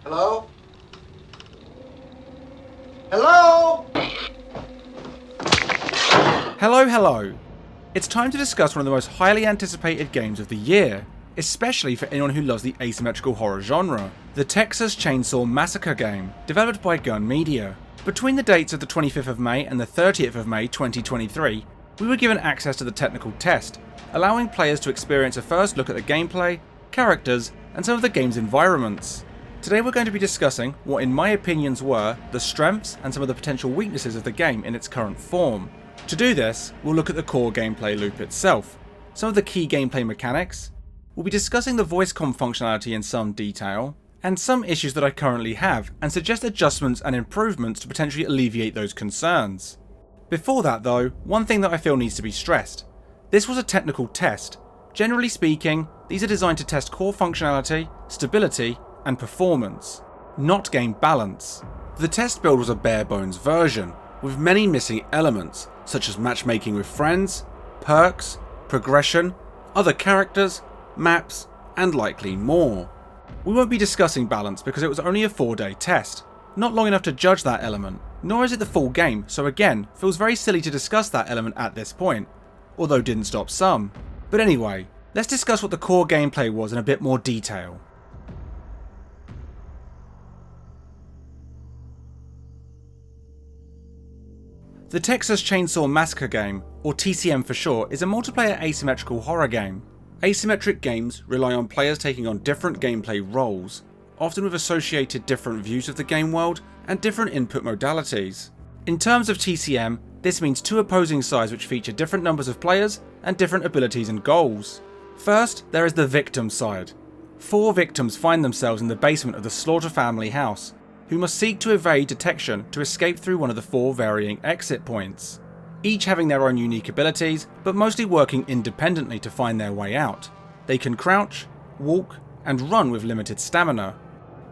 Hello? Hello? Hello. It's time to discuss one of the most highly anticipated games of the year, especially for anyone who loves the asymmetrical horror genre, the Texas Chainsaw Massacre game, developed by Gun Media. Between the dates of the 25th of May and the 30th of May 2023, we were given access to the technical test, allowing players to experience a first look at the gameplay, characters, and some of the game's environments. Today we're going to be discussing what in my opinions were the strengths and some of the potential weaknesses of the game in its current form. To do this, we'll look at the core gameplay loop itself, some of the key gameplay mechanics, we'll be discussing the voice comm functionality in some detail, and some issues that I currently have and suggest adjustments and improvements to potentially alleviate those concerns. Before that though, one thing that I feel needs to be stressed. This was a technical test. Generally speaking, these are designed to test core functionality, stability, and performance, not game balance. The test build was a bare bones version, with many missing elements, such as matchmaking with friends, perks, progression, other characters, maps, and likely more. We won't be discussing balance because it was only a 4-day test, not long enough to judge that element, nor is it the full game, so again, feels very silly to discuss that element at this point, although didn't stop some. But anyway, let's discuss what the core gameplay was in a bit more detail. The Texas Chainsaw Massacre game, or TCM for short, is a multiplayer asymmetrical horror game. Asymmetric games rely on players taking on different gameplay roles, often with associated different views of the game world and different input modalities. In terms of TCM, this means two opposing sides which feature different numbers of players and different abilities and goals. First, there is the victim side. 4 victims find themselves in the basement of the Slaughter family house, who must seek to evade detection to escape through one of the 4 varying exit points, each having their own unique abilities, but mostly working independently to find their way out. They can crouch, walk, and run with limited stamina.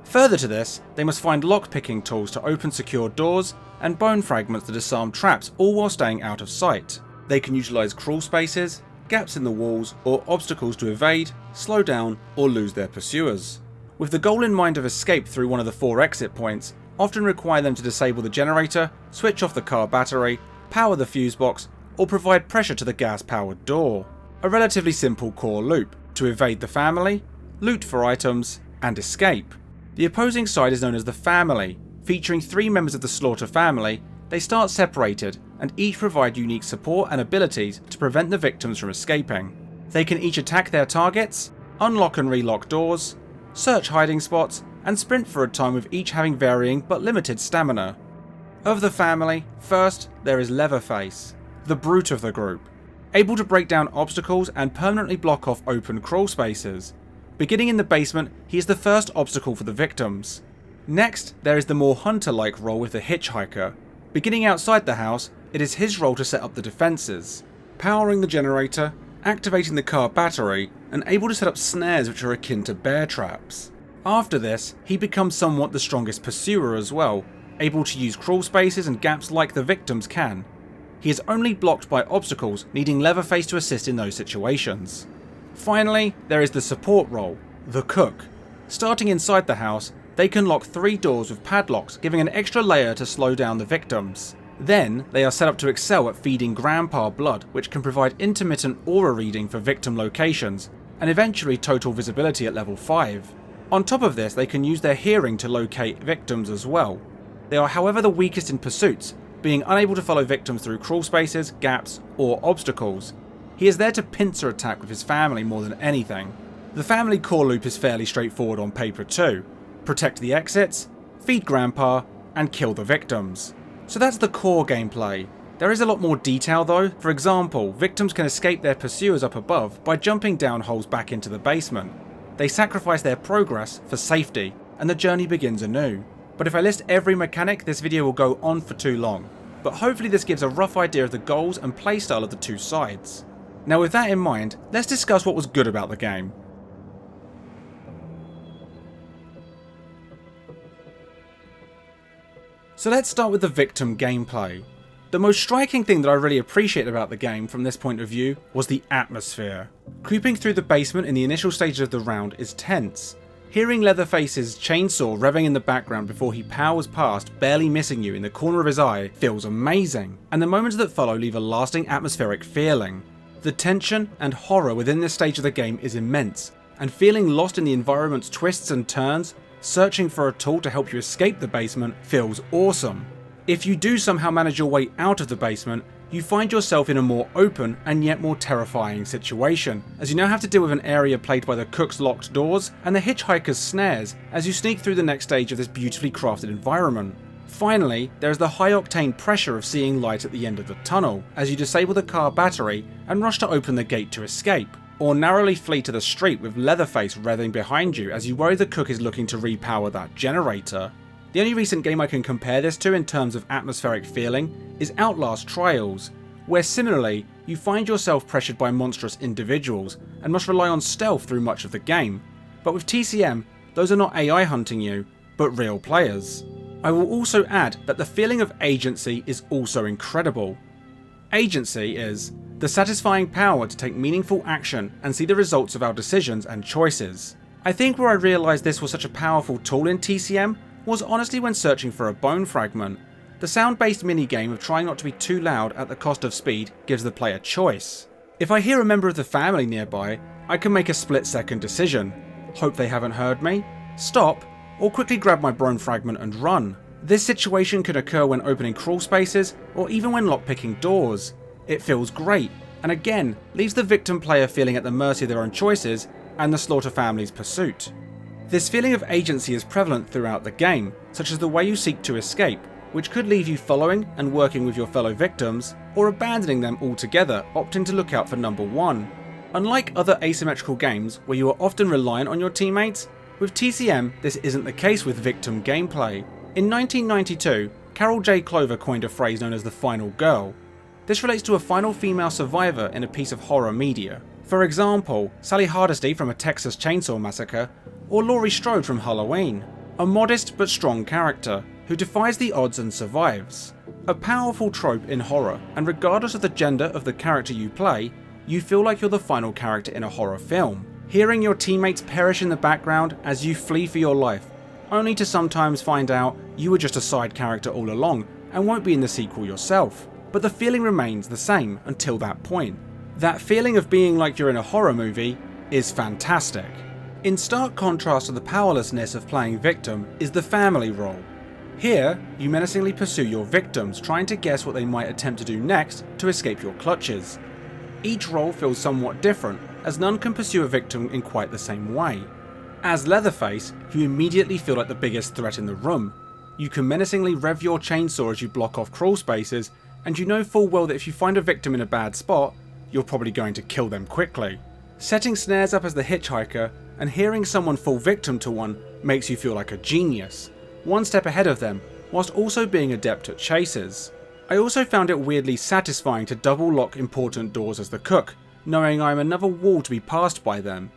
Further to this, they must find lock-picking tools to open secure doors and bone fragments to disarm traps, all while staying out of sight. They can utilise crawl spaces, gaps in the walls, or obstacles to evade, slow down, or lose their pursuers, with the goal in mind of escape through one of the 4 exit points, often require them to disable the generator, switch off the car battery, power the fuse box, or provide pressure to the gas-powered door. A relatively simple core loop, to evade the family, loot for items, and escape. The opposing side is known as the family, featuring 3 members of the Slaughter family. They start separated, and each provide unique support and abilities to prevent the victims from escaping. They can each attack their targets, unlock and relock doors, search hiding spots, and sprint for a time, with each having varying but limited stamina. Of the family, first there is Leatherface, the brute of the group, able to break down obstacles and permanently block off open crawl spaces. Beginning in the basement, he is the first obstacle for the victims. Next, there is the more hunter-like role with the hitchhiker. Beginning outside the house, it is his role to set up the defences, powering the generator, activating the car battery, and able to set up snares which are akin to bear traps. After this, he becomes somewhat the strongest pursuer as well, able to use crawl spaces and gaps like the victims can. He is only blocked by obstacles, needing Leatherface to assist in those situations. Finally, there is the support role, the cook. Starting inside the house, they can lock 3 doors with padlocks, giving an extra layer to slow down the victims. Then, they are set up to excel at feeding grandpa blood, which can provide intermittent aura reading for victim locations, and eventually total visibility at level 5. On top of this, they can use their hearing to locate victims as well. They are however the weakest in pursuits, being unable to follow victims through crawl spaces, gaps, or obstacles. He is there to pincer attack with his family more than anything. The family core loop is fairly straightforward on paper too. Protect the exits, feed grandpa, and kill the victims. So that's the core gameplay. There is a lot more detail though. For example, victims can escape their pursuers up above by jumping down holes back into the basement. They sacrifice their progress for safety, and the journey begins anew. But if I list every mechanic, this video will go on for too long. But hopefully this gives a rough idea of the goals and playstyle of the 2 sides. Now with that in mind, let's discuss what was good about the game. So let's start with the victim gameplay. The most striking thing that I really appreciate about the game from this point of view was the atmosphere. Creeping through the basement in the initial stages of the round is tense. Hearing Leatherface's chainsaw revving in the background before he powers past, barely missing you in the corner of his eye, feels amazing, and the moments that follow leave a lasting atmospheric feeling. The tension and horror within this stage of the game is immense, and feeling lost in the environment's twists and turns, searching for a tool to help you escape the basement feels awesome. If you do somehow manage your way out of the basement, you find yourself in a more open and yet more terrifying situation, as you now have to deal with an area plagued by the cook's locked doors and the hitchhiker's snares as you sneak through the next stage of this beautifully crafted environment. Finally, there is the high-octane pressure of seeing light at the end of the tunnel, as you disable the car battery and rush to open the gate to escape, or narrowly flee to the street with Leatherface revving behind you as you worry the cook is looking to repower that generator. The only recent game I can compare this to in terms of atmospheric feeling is Outlast Trials, where similarly you find yourself pressured by monstrous individuals and must rely on stealth through much of the game, but with TCM those are not AI hunting you, but real players. I will also add that the feeling of agency is also incredible. Agency is the satisfying power to take meaningful action and see the results of our decisions and choices. I think where I realised this was such a powerful tool in TCM was honestly when searching for a bone fragment. The sound-based minigame of trying not to be too loud at the cost of speed gives the player choice. If I hear a member of the family nearby, I can make a split-second decision. Hope they haven't heard me, stop, or quickly grab my bone fragment and run. This situation can occur when opening crawl spaces or even when lockpicking doors. It feels great, and again leaves the victim player feeling at the mercy of their own choices and the Slaughter family's pursuit. This feeling of agency is prevalent throughout the game, such as the way you seek to escape, which could leave you following and working with your fellow victims, or abandoning them altogether, opting to look out for number one. Unlike other asymmetrical games where you are often reliant on your teammates, with TCM this isn't the case with victim gameplay. In 1992, Carol J. Clover coined a phrase known as the final girl. This relates to a final female survivor in a piece of horror media. For example, Sally Hardesty from A Texas Chainsaw Massacre, or Laurie Strode from Halloween. A modest but strong character, who defies the odds and survives. A powerful trope in horror, and regardless of the gender of the character you play, you feel like you're the final character in a horror film. Hearing your teammates perish in the background as you flee for your life, only to sometimes find out you were just a side character all along and won't be in the sequel yourself. But the feeling remains the same until that point. That feeling of being like you're in a horror movie is fantastic. In stark contrast to the powerlessness of playing victim is the family role. Here, you menacingly pursue your victims, trying to guess what they might attempt to do next to escape your clutches. Each role feels somewhat different, as none can pursue a victim in quite the same way. As Leatherface, you immediately feel like the biggest threat in the room. You can menacingly rev your chainsaw as you block off crawl spaces, and you know full well that if you find a victim in a bad spot, you're probably going to kill them quickly. Setting snares up as the hitchhiker and hearing someone fall victim to one makes you feel like a genius, one step ahead of them, whilst also being adept at chases. I also found it weirdly satisfying to double lock important doors as the cook, knowing I am another wall to be passed by them.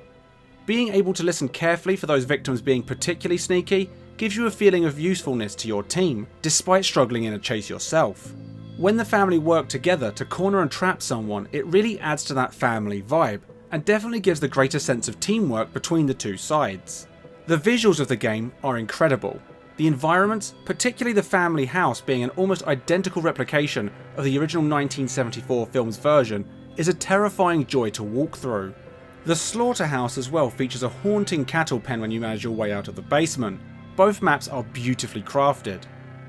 Being able to listen carefully for those victims being particularly sneaky gives you a feeling of usefulness to your team, despite struggling in a chase yourself. When the family work together to corner and trap someone, it really adds to that family vibe, and definitely gives the greater sense of teamwork between the two sides. The visuals of the game are incredible. The environments, particularly the family house being an almost identical replication of the original 1974 film's version, is a terrifying joy to walk through. The slaughterhouse as well features a haunting cattle pen when you manage your way out of the basement. Both maps are beautifully crafted.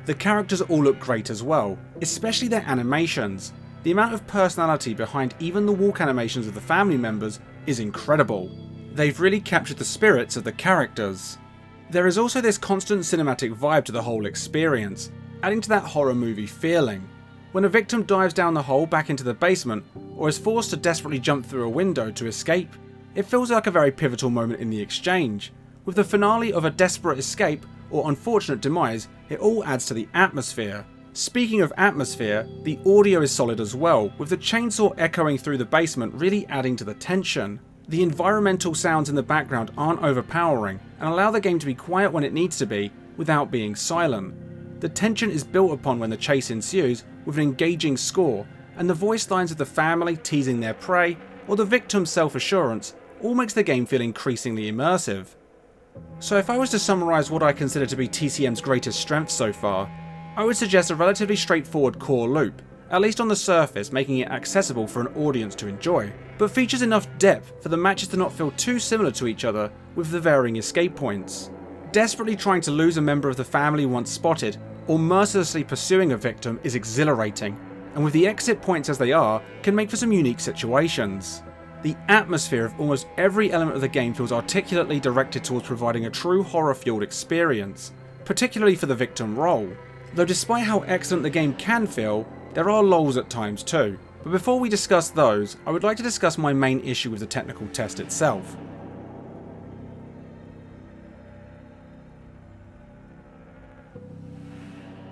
The characters all look great as well, especially their animations. The amount of personality behind even the walk animations of the family members is incredible. They've really captured the spirits of the characters. There is also this constant cinematic vibe to the whole experience, adding to that horror movie feeling. When a victim dives down the hole back into the basement, or is forced to desperately jump through a window to escape, it feels like a very pivotal moment in the exchange. With the finale of a desperate escape or unfortunate demise, it all adds to the atmosphere. Speaking of atmosphere, the audio is solid as well, with the chainsaw echoing through the basement really adding to the tension. The environmental sounds in the background aren't overpowering and allow the game to be quiet when it needs to be without being silent. The tension is built upon when the chase ensues with an engaging score, and the voice lines of the family teasing their prey or the victim's self-assurance all makes the game feel increasingly immersive. So if I was to summarise what I consider to be TCM's greatest strength so far, I would suggest a relatively straightforward core loop, at least on the surface, making it accessible for an audience to enjoy, but features enough depth for the matches to not feel too similar to each other with the varying escape points. Desperately trying to lose a member of the family once spotted, or mercilessly pursuing a victim is exhilarating, and with the exit points as they are, can make for some unique situations. The atmosphere of almost every element of the game feels articulately directed towards providing a true horror-fueled experience, particularly for the victim role. Though despite how excellent the game can feel, there are lulls at times too. But before we discuss those, I would like to discuss my main issue with the technical test itself.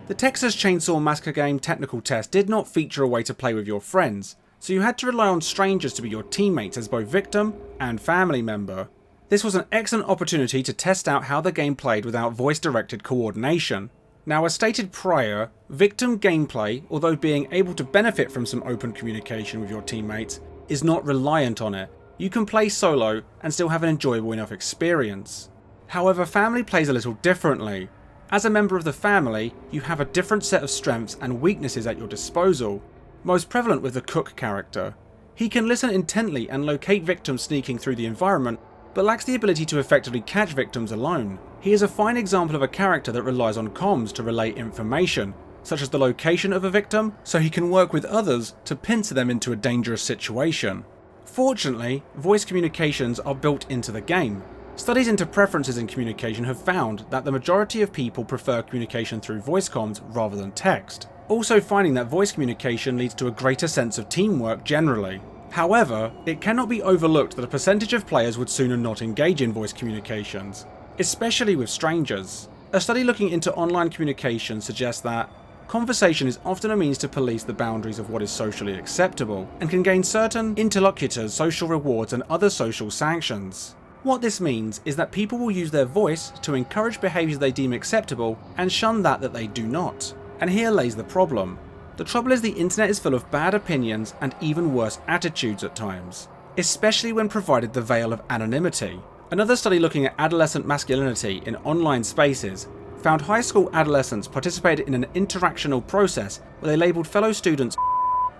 The Texas Chainsaw Massacre game technical test did not feature a way to play with your friends, so you had to rely on strangers to be your teammates as both victim and family member. This was an excellent opportunity to test out how the game played without voice-directed coordination. Now, as stated prior, victim gameplay, although being able to benefit from some open communication with your teammates, is not reliant on it. You can play solo and still have an enjoyable enough experience. However, family plays a little differently. As a member of the family, you have a different set of strengths and weaknesses at your disposal, most prevalent with the cook character. He can listen intently and locate victims sneaking through the environment, but lacks the ability to effectively catch victims alone. He is a fine example of a character that relies on comms to relay information, such as the location of a victim, so he can work with others to pincer them into a dangerous situation. Fortunately, voice communications are built into the game. Studies into preferences in communication have found that the majority of people prefer communication through voice comms rather than text, also finding that voice communication leads to a greater sense of teamwork generally. However, it cannot be overlooked that a percentage of players would sooner not engage in voice communications, especially with strangers. A study looking into online communication suggests that conversation is often a means to police the boundaries of what is socially acceptable, and can gain certain interlocutors social rewards and other social sanctions. What this means is that people will use their voice to encourage behaviours they deem acceptable and shun that they do not. And here lays the problem. The trouble is the internet is full of bad opinions and even worse attitudes at times, especially when provided the veil of anonymity. Another study looking at adolescent masculinity in online spaces found high school adolescents participated in an interactional process where they labelled fellow students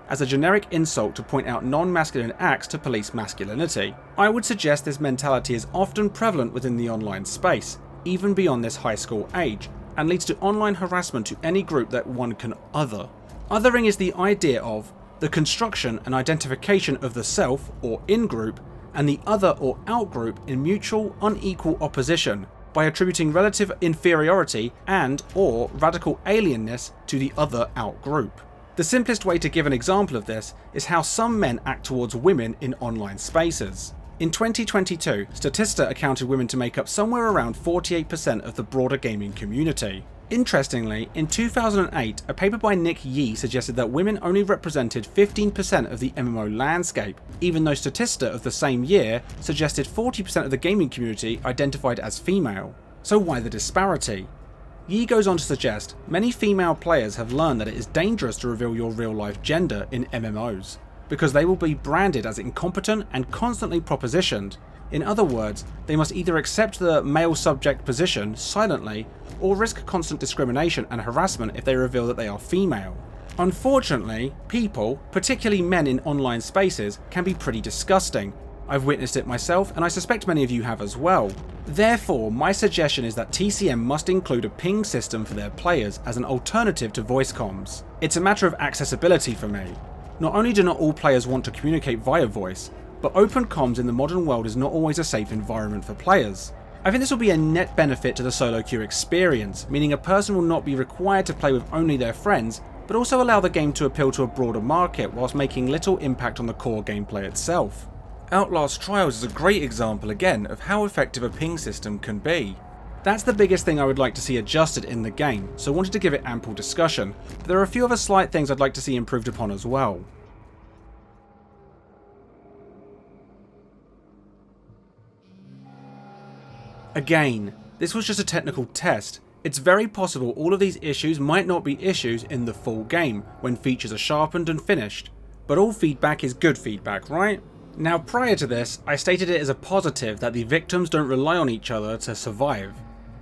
as a generic insult to point out non-masculine acts to police masculinity. I would suggest this mentality is often prevalent within the online space, even beyond this high school age, and leads to online harassment to any group that one can other. Othering is the idea of the construction and identification of the self or in-group and the other or out-group in mutual unequal opposition by attributing relative inferiority and or radical alienness to the other out-group. The simplest way to give an example of this is how some men act towards women in online spaces. In 2022, Statista accounted women to make up somewhere around 48% of the broader gaming community. Interestingly, in 2008, a paper by Nick Yee suggested that women only represented 15% of the MMO landscape, even though Statista of the same year suggested 40% of the gaming community identified as female. So why the disparity? Yee goes on to suggest many female players have learned that it is dangerous to reveal your real-life gender in MMOs, because they will be branded as incompetent and constantly propositioned. In other words, they must either accept the male subject position silently or risk constant discrimination and harassment if they reveal that they are female. Unfortunately, people, particularly men in online spaces, can be pretty disgusting. I've witnessed it myself, and I suspect many of you have as well. Therefore, my suggestion is that TCM must include a ping system for their players as an alternative to voice comms. It's a matter of accessibility for me. Not only do not all players want to communicate via voice, but open comms in the modern world is not always a safe environment for players. I think this will be a net benefit to the solo queue experience, meaning a person will not be required to play with only their friends, but also allow the game to appeal to a broader market whilst making little impact on the core gameplay itself. Outlast Trials is a great example again of how effective a ping system can be. That's the biggest thing I would like to see adjusted in the game, so I wanted to give it ample discussion, but there are a few other slight things I'd like to see improved upon as well. Again, this was just a technical test. It's very possible all of these issues might not be issues in the full game, when features are sharpened and finished. But all feedback is good feedback, right? Now prior to this, I stated it as a positive that the victims don't rely on each other to survive.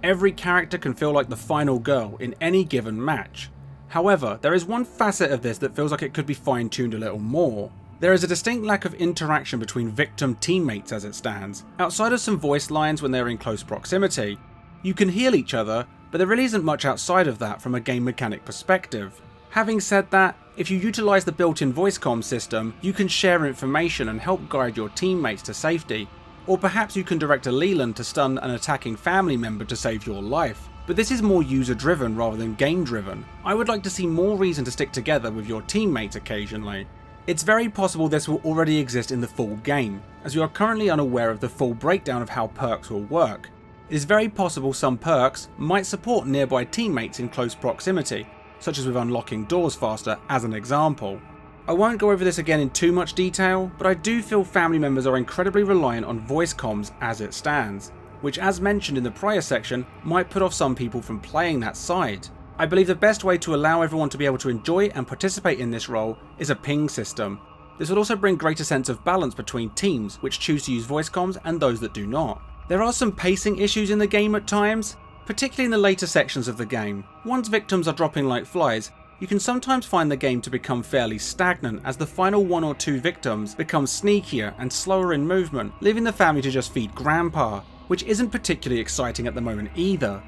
Every character can feel like the final girl in any given match. However, there is one facet of this that feels like it could be fine-tuned a little more. There is a distinct lack of interaction between victim teammates as it stands. Outside of some voice lines when they're in close proximity, you can heal each other, but there really isn't much outside of that from a game mechanic perspective. Having said that, if you utilise the built-in voice comm system, you can share information and help guide your teammates to safety, or perhaps you can direct a Leland to stun an attacking family member to save your life. But this is more user driven rather than game driven. I would like to see more reason to stick together with your teammates occasionally. It's very possible this will already exist in the full game, as we are currently unaware of the full breakdown of how perks will work. It is very possible some perks might support nearby teammates in close proximity, such as with unlocking doors faster as an example. I won't go over this again in too much detail, but I do feel family members are incredibly reliant on voice comms as it stands, which as mentioned in the prior section might put off some people from playing that side. I believe the best way to allow everyone to be able to enjoy and participate in this role is a ping system. This would also bring greater sense of balance between teams which choose to use voice comms and those that do not. There are some pacing issues in the game at times, particularly in the later sections of the game. Once victims are dropping like flies, you can sometimes find the game to become fairly stagnant as the final one or two victims become sneakier and slower in movement, leaving the family to just feed Grandpa, which isn't particularly exciting at the moment either.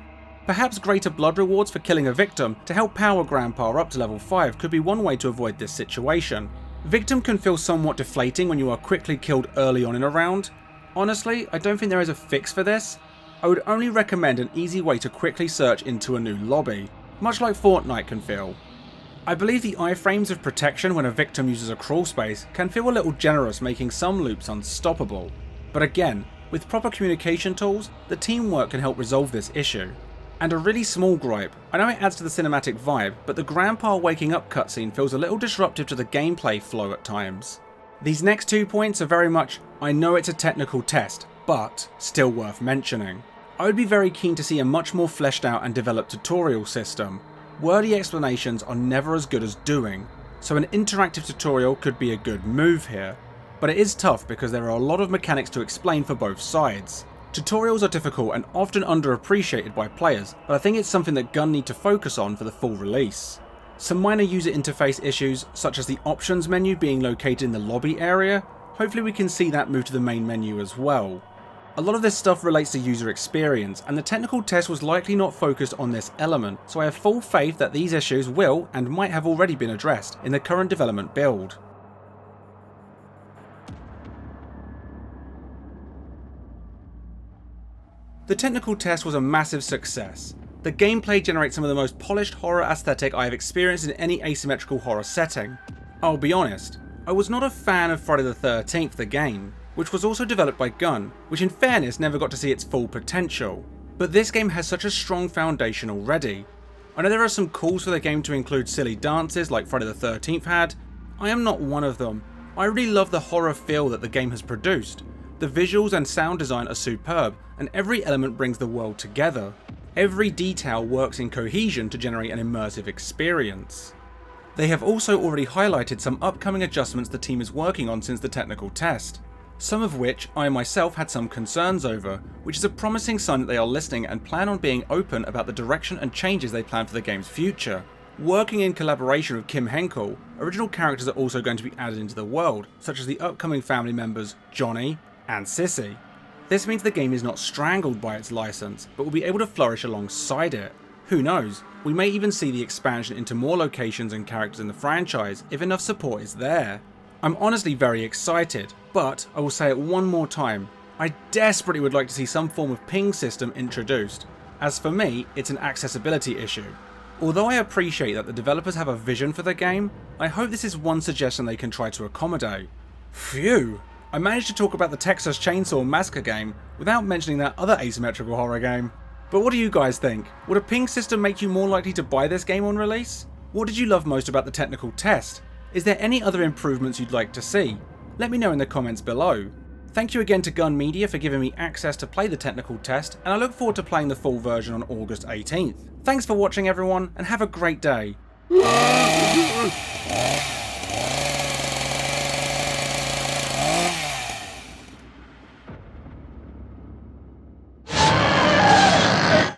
Perhaps greater blood rewards for killing a victim to help power Grandpa up to level 5 could be one way to avoid this situation. Victim can feel somewhat deflating when you are quickly killed early on in a round. Honestly, I don't think there is a fix for this. I would only recommend an easy way to quickly search into a new lobby, much like Fortnite can feel. I believe the iframes of protection when a victim uses a crawl space can feel a little generous, making some loops unstoppable. But again, with proper communication tools, the teamwork can help resolve this issue. And a really small gripe, I know it adds to the cinematic vibe, but the Grandpa waking up cutscene feels a little disruptive to the gameplay flow at times. These next 2 points are very much, I know it's a technical test, but still worth mentioning. I would be very keen to see a much more fleshed out and developed tutorial system. Wordy explanations are never as good as doing, so an interactive tutorial could be a good move here. But it is tough because there are a lot of mechanics to explain for both sides. Tutorials are difficult and often underappreciated by players, but I think it's something that Gun need to focus on for the full release. Some minor user interface issues, such as the options menu being located in the lobby area, hopefully we can see that move to the main menu as well. A lot of this stuff relates to user experience, and the technical test was likely not focused on this element, so I have full faith that these issues will and might have already been addressed in the current development build. The technical test was a massive success. The gameplay generates some of the most polished horror aesthetic I have experienced in any asymmetrical horror setting. I'll be honest, I was not a fan of Friday the 13th the game, which was also developed by Gun, which in fairness never got to see its full potential. But this game has such a strong foundation already. I know there are some calls for the game to include silly dances like Friday the 13th had. I am not one of them. I really love the horror feel that the game has produced. The visuals and sound design are superb, and every element brings the world together. Every detail works in cohesion to generate an immersive experience. They have also already highlighted some upcoming adjustments the team is working on since the technical test, some of which I myself had some concerns over, which is a promising sign that they are listening and plan on being open about the direction and changes they plan for the game's future. Working in collaboration with Kim Henkel, original characters are also going to be added into the world, such as the upcoming family members Johnny and Sissy. This means the game is not strangled by its license, but will be able to flourish alongside it. Who knows, we may even see the expansion into more locations and characters in the franchise if enough support is there. I'm honestly very excited, but I will say it one more time, I desperately would like to see some form of ping system introduced. As for me, it's an accessibility issue. Although I appreciate that the developers have a vision for the game, I hope this is one suggestion they can try to accommodate. Phew! I managed to talk about the Texas Chainsaw Massacre game without mentioning that other asymmetrical horror game. But what do you guys think? Would a ping system make you more likely to buy this game on release? What did you love most about the technical test? Is there any other improvements you'd like to see? Let me know in the comments below. Thank you again to Gun Media for giving me access to play the technical test, and I look forward to playing the full version on August 18th. Thanks for watching everyone, and have a great day.